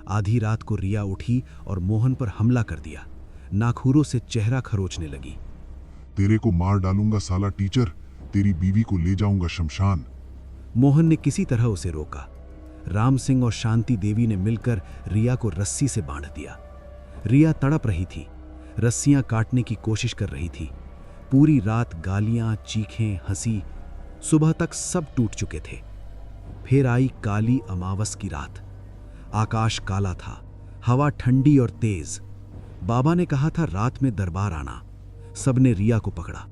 आधी रात को रिया उठी और मोहन पर हमला कर दिया। नाखूरों से चेहरा खरोचने लगी।
तेरे को मार डालूंगा साला टीचर, तेरी बीवी को ले जाऊंगा शमशान।
मोहन ने किसी तरह उसे रोका। राम सिंह और शांति देवी ने मिलकर रिया को रस्सी से बांध दिया। रिया तड़प रही थी, रस्सियां काटने की कोशिश कर रही थी। पूरी रात गालियां, चीखें, हंसी। सुबह तक सब टूट चुके थे। फिर आई काली अमावस की रात। आकाश काला था, हवा ठंडी और तेज। बाबा ने कहा था रात में दरबार आना। सबने रिया को पकड़ा।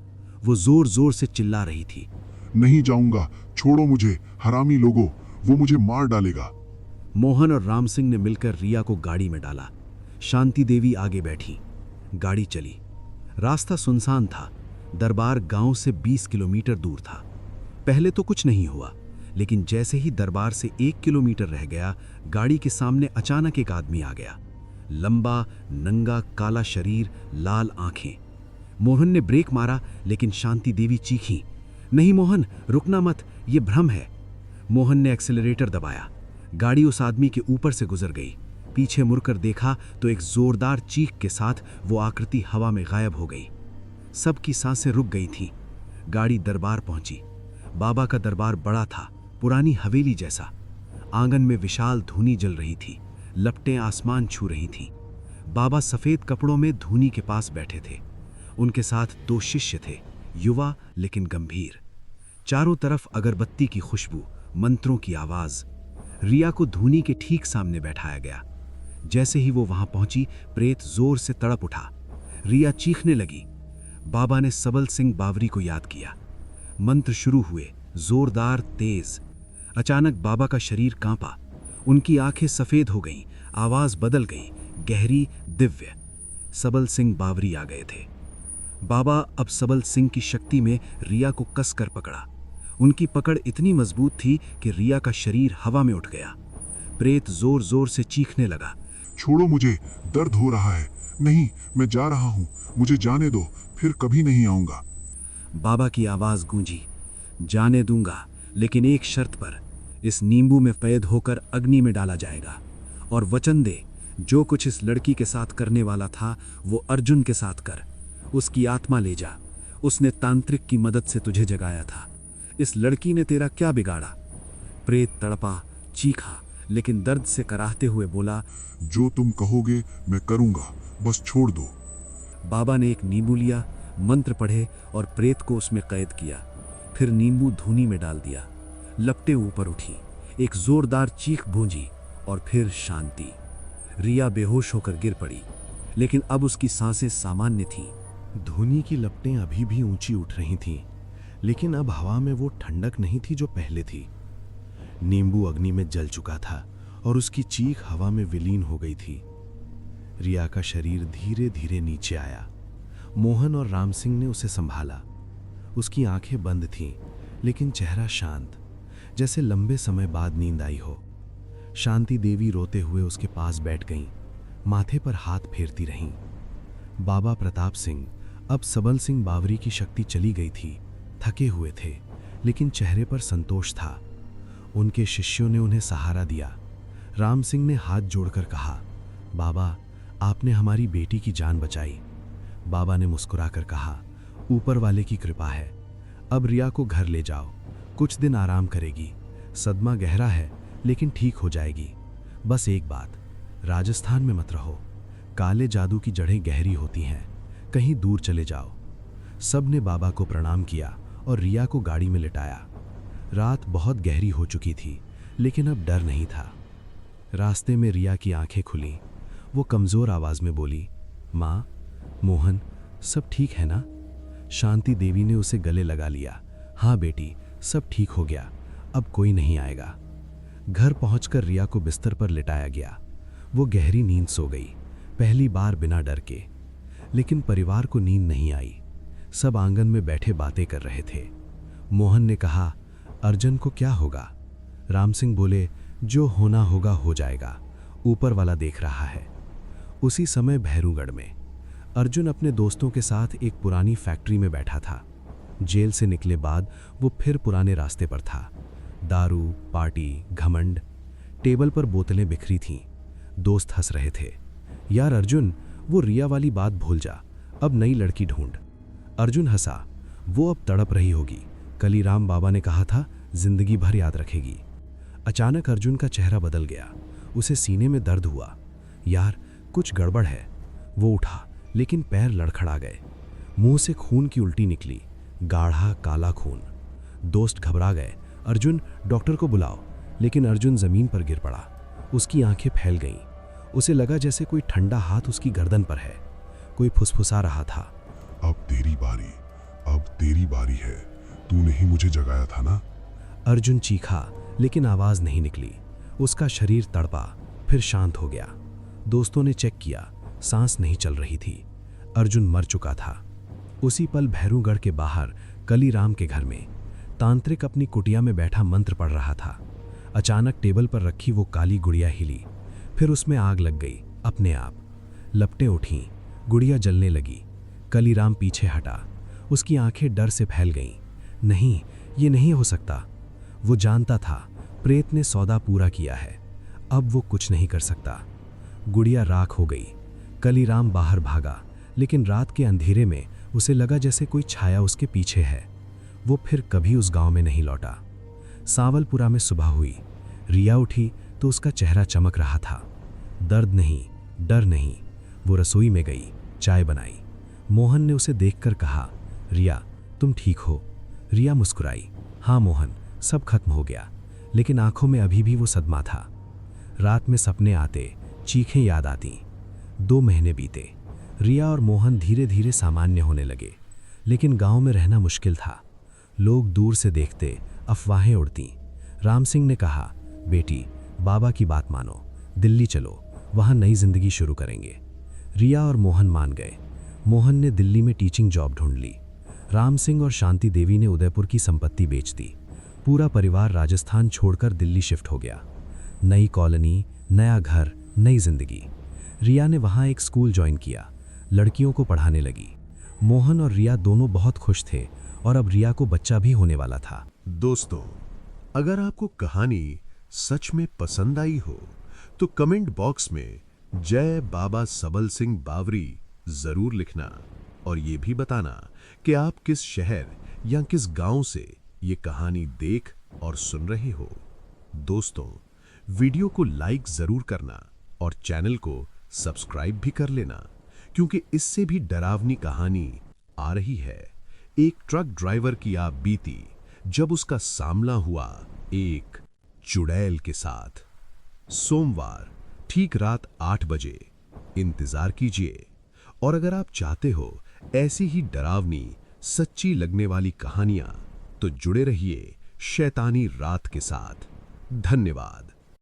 वो जोर जोर से चिल्ला रही थी,
नहीं जाऊंगा, छोड़ो मुझे, हरामी लोगों, वो मुझे मार डालेगा।
मोहन और राम सिंह ने मिलकर रिया को गाड़ी में डाला। शांति देवी आगे बैठी। गाड़ी चली। रास्ता सुनसान था। दरबार गांव से 20 किलोमीटर दूर था। पहले तो कुछ नहीं हुआ, लेकिन जैसे ही दरबार से 1 किलोमीटर रह गया, गाड़ी के सामने अचानक एक आदमी आ गया। लंबा, नंगा, काला शरीर, लाल आंखें। मोहन ने ब्रेक मारा, लेकिन शांति देवी चीखी, नहीं मोहन, रुकना मत, ये भ्रम है। मोहन ने एक्सेलरेटर दबाया। गाड़ी उस आदमी के ऊपर से गुजर गई। पीछे मुड़कर देखा तो एक जोरदार चीख के साथ वो आकृति हवा में गायब हो गई। सबकी सांसें रुक गई थीं। गाड़ी दरबार पहुंची। बाबा का दरबार बड़ा था, पुरानी हवेली जैसा। आंगन में विशाल धूनी जल रही थी, लपटें आसमान छू रही थीं। बाबा सफेद कपड़ों में धूनी के पास बैठे थे। उनके साथ 2 शिष्य थे, युवा लेकिन गंभीर। चारों तरफ अगरबत्ती की खुशबू, मंत्रों की आवाज। रिया को धूनी के ठीक सामने बैठाया गया। जैसे ही वो वहां पहुंची, प्रेत जोर से तड़प उठा। रिया चीखने लगी। बाबा ने सबल सिंह बावरी को याद किया। मंत्र शुरू हुए, जोरदार, तेज। अचानक बाबा का शरीर कांपा। उनकी आंखें सफेद हो गईं, आवाज बदल गई, गहरी, दिव्य। सबल सिंह बावरी आ गए थे। बाबा अब सबल सिंह की शक्ति में रिया को कसकर पकड़ा। उनकी पकड़ इतनी मजबूत थी कि रिया का शरीर हवा में उठ गया। प्रेत जोर जोर से चीखने लगा,
छोड़ो मुझे, दर्द हो रहा है। नहीं, मैं जा रहा हूं, मुझे जाने दो, फिर कभी नहीं आऊंगा।
बाबा की आवाज गूंजी, जाने दूंगा, लेकिन एक शर्त पर। इस नींबू में कैद होकर अग्नि में डाला जाएगा। और वचन दे, जो कुछ इस लड़की के साथ करने वाला था वो अर्जुन के साथ कर। उसकी आत्मा ले जा। उसने तांत्रिक की मदद से तुझे जगाया था। इस लड़की ने तेरा क्या बिगाड़ा? प्रेत तड़पा, चीखा, लेकिन दर्द से कराहते हुए बोला,
जो तुम कहोगे मैं करूंगा, बस छोड़ दो।
बाबा ने एक नींबू लिया, मंत्र पढ़े और प्रेत को उसमें कैद किया। फिर नींबू धूनी में डाल दिया। लपटें ऊपर उठी, एक जोरदार चीख गूंजी और फिर शांति। रिया बेहोश होकर गिर पड़ी, लेकिन अब उसकी सांसें सामान्य थीं।
धूनी की लपटें अभी भी ऊंची उठ रही थीं, लेकिन अब हवा में वो ठंडक नहीं थी जो पहले थी। नींबू अग्नि में जल चुका था और उसकी चीख हवा में विलीन हो गई थी। रिया का शरीर धीरे धीरे नीचे आया। मोहन और राम सिंह ने उसे संभाला। उसकी आंखें बंद थीं, लेकिन चेहरा शांत, जैसे लंबे समय बाद नींद आई हो। शांति देवी रोते हुए उसके पास बैठ गईं, माथे पर हाथ फेरती रहीं। बाबा प्रताप सिंह, अब सबल सिंह बावरी की शक्ति चली गई थी, थके हुए थे, लेकिन चेहरे पर संतोष था। उनके शिष्यों ने उन्हें सहारा दिया। राम सिंह ने हाथ जोड़कर कहा, बाबा, आपने हमारी बेटी की जान बचाई। बाबा ने मुस्कुराकर कहा, ऊपर वाले की कृपा है। अब रिया को घर ले जाओ, कुछ दिन आराम करेगी। सदमा गहरा है, लेकिन ठीक हो जाएगी। बस एक बात, राजस्थान में मत रहो। काले जादू की जड़ें गहरी होती हैं, कहीं दूर चले जाओ। सब ने बाबा को प्रणाम किया और रिया को गाड़ी में लिटाया। रात बहुत गहरी हो चुकी थी, लेकिन अब डर नहीं था। रास्ते में रिया की आंखें खुलीं। वो कमज़ोर आवाज़ में बोली, माँ, मोहन, सब ठीक है ना? शांति देवी ने उसे गले लगा लिया। हाँ बेटी, सब ठीक हो गया, अब कोई नहीं आएगा। घर पहुंचकर रिया को बिस्तर पर लिटाया गया। वो गहरी नींद सो गई, पहली बार बिना डर के। लेकिन परिवार को नींद नहीं आई। सब आंगन में बैठे बातें कर रहे थे। मोहन ने कहा, अर्जुन को क्या होगा? राम सिंह बोले, जो होना होगा हो जाएगा, ऊपर वाला देख रहा है। उसी समय भैरूगढ़ में अर्जुन अपने दोस्तों के साथ एक पुरानी फैक्ट्री में बैठा था। जेल से निकले बाद वो फिर पुराने रास्ते पर था। दारू, पार्टी, घमंड। टेबल पर बोतलें बिखरी थीं। दोस्त हंस रहे थे। यार अर्जुन, वो रिया वाली बात भूल जा, अब नई लड़की ढूंढ। अर्जुन हंसा। वो अब तड़प रही होगी। कलीराम बाबा ने कहा था, जिंदगी भर याद रखेगी। अचानक अर्जुन का चेहरा बदल गया। उसे सीने में दर्द हुआ। यार, कुछ गड़बड़ है। वो उठा, लेकिन पैर लड़खड़ा गए। मुंह से खून की उल्टी निकली, गाढ़ा काला खून। दोस्त घबरा गए। अर्जुन, डॉक्टर को बुलाओ। लेकिन अर्जुन जमीन पर गिर पड़ा। उसकी आंखें फैल गईं। उसे लगा जैसे कोई ठंडा हाथ उसकी गर्दन पर है। कोई फुसफुसा रहा था,
अब तेरी बारी, अब तेरी बारी है। तूने ही मुझे जगाया था ना?
अर्जुन चीखा, लेकिन आवाज नहीं निकली। उसका शरीर तड़पा, फिर शांत हो गया। दोस्तों ने चेक किया, सांस नहीं चल रही थी। अर्जुन मर चुका था। उसी पल भैरूगढ़ के बाहर कलीराम के घर में तांत्रिक अपनी कुटिया में बैठा मंत्र पढ़ रहा था। अचानक टेबल पर रखी वो काली गुड़िया हिली, फिर उसमें आग लग गई अपने आप। लपटें उठीं, गुड़िया जलने लगी। कलीराम पीछे हटा। उसकी आंखें डर से फैल गईं। नहीं, ये नहीं हो सकता। वो जानता था प्रेत ने सौदा पूरा किया है, अब वो कुछ नहीं कर सकता। गुड़िया राख हो गई। कलीराम बाहर भागा, लेकिन रात के अंधेरे में उसे लगा जैसे कोई छाया उसके पीछे है। वो फिर कभी उस गांव में नहीं लौटा। सांवलपुरा में सुबह हुई। रिया उठी तो उसका चेहरा चमक रहा था। दर्द नहीं, डर नहीं। वो रसोई में गई, चाय बनाई। मोहन ने उसे देखकर कहा, रिया, तुम ठीक हो? रिया मुस्कुराई। हाँ मोहन, सब खत्म हो गया। लेकिन आंखों में अभी भी वो सदमा था। रात में सपने आते, चीखें याद आती। 2 महीने बीते। रिया और मोहन धीरे धीरे सामान्य होने लगे। लेकिन गांव में रहना मुश्किल था। लोग दूर से देखते, अफवाहें उड़ती। राम सिंह ने कहा, बेटी, बाबा की बात मानो, दिल्ली चलो, वहां नई जिंदगी शुरू करेंगे। रिया और मोहन मान गए। मोहन ने दिल्ली में टीचिंग जॉब ढूंढ ली। राम सिंह और शांति देवी ने उदयपुर की संपत्ति बेच दी। पूरा परिवार राजस्थान छोड़कर दिल्ली शिफ्ट हो गया। नई कॉलोनी, नया घर, नई जिंदगी। रिया ने वहां एक स्कूल ज्वाइन किया, लड़कियों को पढ़ाने लगी। मोहन और रिया दोनों बहुत खुश थे और अब रिया को बच्चा भी होने वाला था।
दोस्तों, अगर आपको कहानी सच में पसंद आई हो तो कमेंट बॉक्स में जय बाबा सबल सिंह बावरी जरूर लिखना और ये भी बताना कि आप किस शहर या किस गांव से ये कहानी देख और सुन रहे हो। दोस्तों, वीडियो को लाइक जरूर करना और चैनल को सब्सक्राइब भी कर लेना, क्योंकि इससे भी डरावनी कहानी आ रही है। एक ट्रक ड्राइवर की आप बीती जब उसका सामना हुआ एक चुड़ैल के साथ। सोमवार ठीक रात 8 बजे इंतजार कीजिए। और अगर आप चाहते हो ऐसी ही डरावनी, सच्ची लगने वाली कहानियां, तो जुड़े रहिए शैतानी रात के साथ। धन्यवाद।